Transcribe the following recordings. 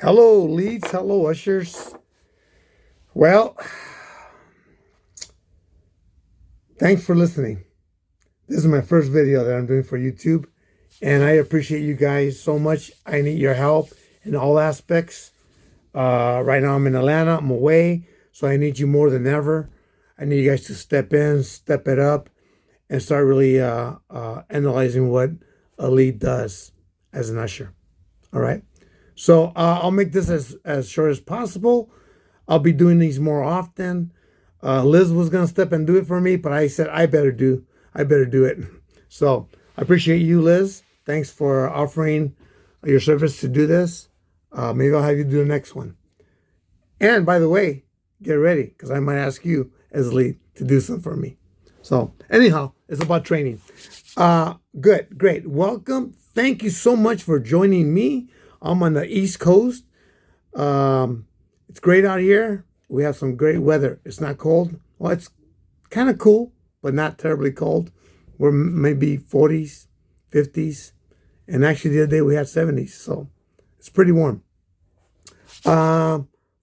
Hello, leads. Hello, ushers. Well, thanks for listening. This is my first video that I'm doing for YouTube, and I appreciate you guys so much. I need your help in all aspects. Right now, I'm in Atlanta. I'm away, so I need you more than ever. I need you guys to step in, step it up, and start really analyzing what a lead does as an usher. All right. So I'll make this as short as possible. I'll be doing these more often. Liz was gonna step and do it for me, but I said I better do it. So I appreciate you, Liz. Thanks for offering your service to do this. Maybe I'll have you do the next one. And by the way, get ready because I might ask you as lead to do something for me. So anyhow, it's about training. Good, great. Welcome. Thank you so much for joining me. I'm on the East Coast. It's great out here. We have some great weather. It's not cold. Well, it's kind of cool, but not terribly cold. We're maybe 40s, 50s. And actually the other day we had 70s. So it's pretty warm.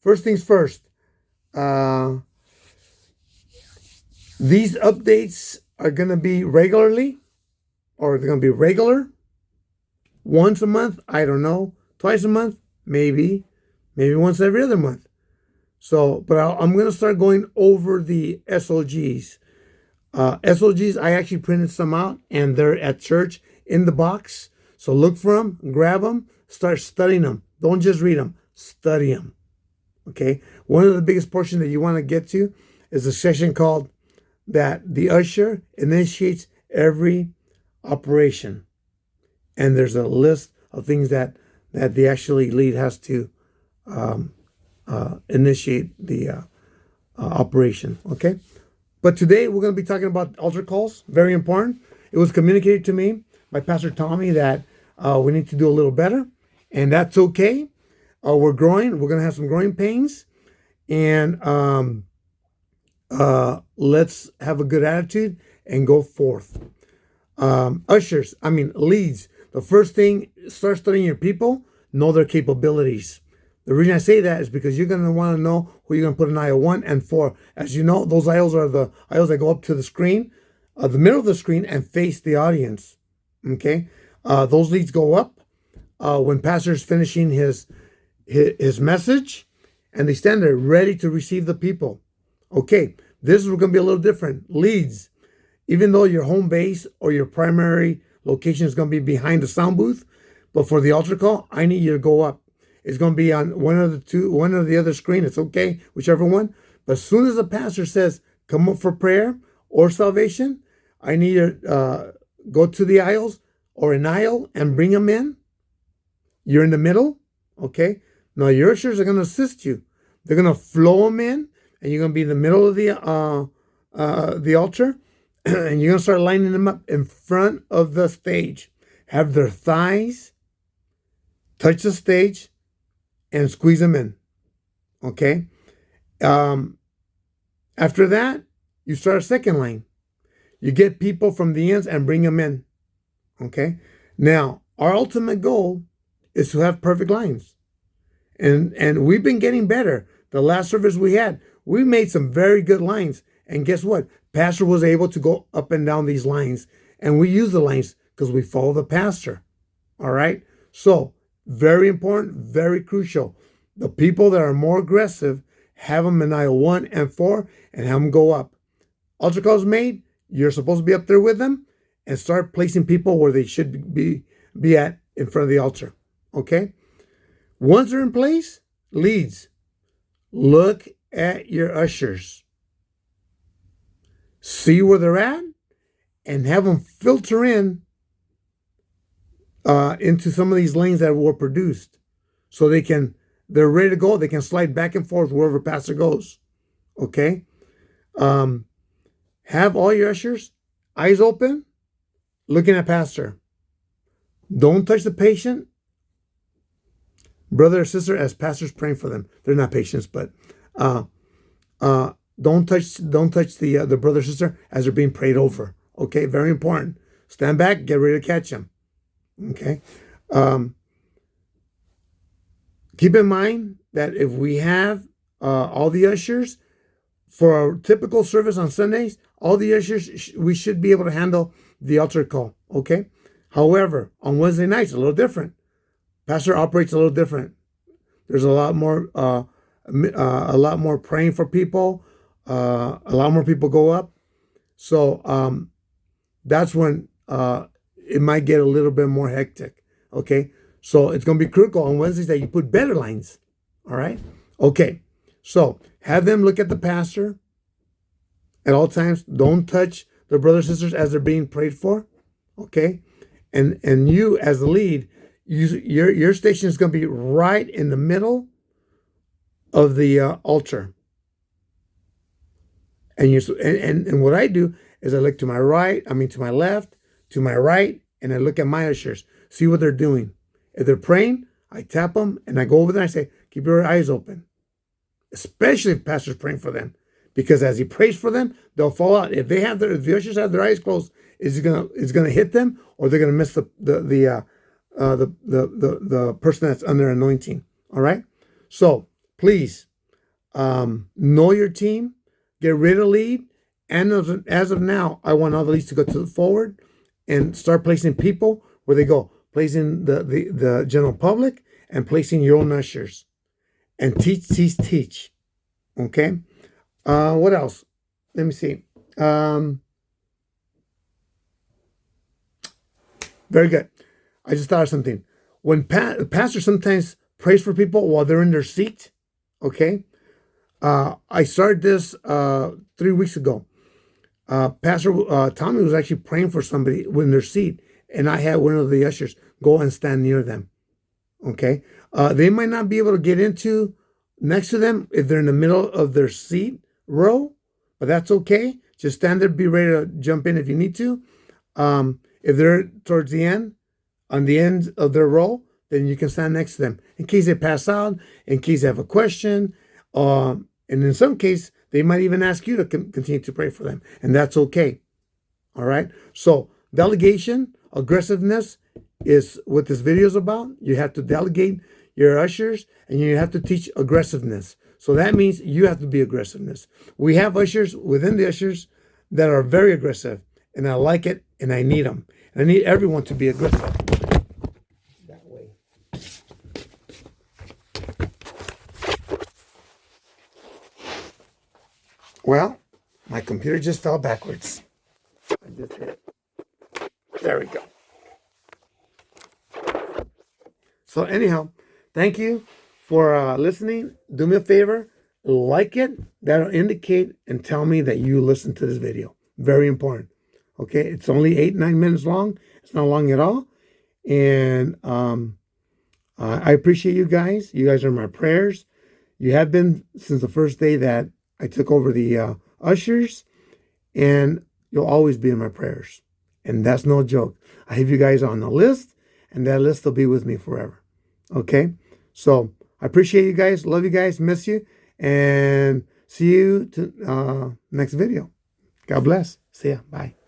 First things first. These updates are going to be regularly, or they're going to be regular. Once a month, I don't know. Twice a month, maybe once every other month. So, but I'm going to start going over the SOGs. SOGs, I actually printed some out, and they're at church in the box. So look for them, grab them, start studying them. Don't just read them, study them. Okay? One of the biggest portions that you want to get to is a section called that the usher initiates every operation. And there's a list of things that the actually lead has to initiate the operation. Okay, but today we're going to be talking about altar calls. Very important. It was communicated to me by Pastor Tommy that we need to do a little better, and that's okay. We're growing. We're going to have some growing pains, and let's have a good attitude and go forth. Leads. The first thing, start studying your people, know their capabilities. The reason I say that is because you're going to want to know who you're going to put in aisle 1 and 4. As you know, those aisles are the aisles that go up to the screen, the middle of the screen, and face the audience. Okay? Those leads go up when pastor's finishing his message, and they stand there ready to receive the people. Okay, this is going to be a little different. Leads, even though your home base or your primary location is going to be behind the sound booth, but for the altar call, I need you to go up. It's going to be on one of the other screen. It's okay, whichever one. But as soon as the pastor says, come up for prayer or salvation, I need you to go to the aisles or an aisle and bring them in. You're in the middle, okay? Now your ushers are going to assist you. They're going to flow them in, and you're going to be in the middle of the altar, and you're going to start lining them up in front of the stage. Have their thighs touch the stage and squeeze them in. Okay? After that, you start a second line. You get people from the ends and bring them in. Okay? Now, our ultimate goal is to have perfect lines. And we've been getting better. The last service we had, we made some very good lines. And guess what? Pastor was able to go up and down these lines. And we use the lines because we follow the pastor. All right? So, very important, very crucial. The people that are more aggressive, have them in aisle 1 and 4 and have them go up. Altar calls made, you're supposed to be up there with them and start placing people where they should be at in front of the altar. Okay? Once they're in place, leads. Look at your ushers. See where they're at and have them filter in into some of these lanes that were produced so they're ready to go. They can slide back and forth wherever pastor goes. Okay? Have all your ushers eyes open, looking at pastor. Don't touch the patient, brother or sister, as pastor's praying for them. They're not patients, but don't touch the brother or sister as they're being prayed over. Okay? Very important. Stand back, get ready to catch them. Okay? Keep in mind that if we have all the ushers for our typical service on Sundays, all the ushers, we should be able to handle the altar call, okay? However, on Wednesday nights, a little different. Pastor operates a little different. There's a lot more praying for people. A lot more people go up. So that's when it might get a little bit more hectic, okay? So it's going to be critical on Wednesdays that you put better lines, all right? Okay, so have them look at the pastor at all times. Don't touch the brothers and sisters as they're being prayed for, okay? And you, as the lead, your station is going to be right in the middle of the altar. And what I do is I look to my right, to my left, to my right, and I look at my ushers, see what they're doing. If they're praying, I tap them and I go over there and I say, keep your eyes open. Especially if the pastor's praying for them. Because as he prays for them, they'll fall out. If the ushers have their eyes closed, it's gonna hit them, or they're gonna miss the person that's under anointing. All right. So please know your team, get rid of lead, and as of now, I want all the leads to go forward and start placing people where they go, placing the general public and placing your own ushers, and teach. Okay. What else? Let me see. Very good. I just thought of something. When the pastor sometimes prays for people while they're in their seat, okay? I started this 3 weeks ago. Pastor Tommy was actually praying for somebody in their seat, and I had one of the ushers go and stand near them, okay? They might not be able to get into next to them if they're in the middle of their seat row, but that's okay. Just stand there, be ready to jump in if you need to. If they're towards the end, on the end of their row, then you can stand next to them in case they pass out, in case they have a question, and in some case, they might even ask you to continue to pray for them, and that's okay. All right? So delegation, aggressiveness is what this video is about. You have to delegate your ushers, and you have to teach aggressiveness. So that means you have to be aggressiveness. We have ushers within the ushers that are very aggressive, and I like it, and I need them. And I need everyone to be aggressive. That way. Well, my computer just fell backwards. I just hit it. There we go. So anyhow, thank you for listening. Do me a favor, like it. That'll indicate and tell me that you listened to this video. Very important. Okay, it's only 8-9 minutes long. It's not long at all. And I appreciate you guys. You guys are my prayers. You have been since the first day that I took over the ushers. And you'll always be in my prayers. And that's no joke. I have you guys on the list, and that list will be with me forever. Okay? So I appreciate you guys. Love you guys. Miss you. And see you to next video. God bless. See ya. Bye.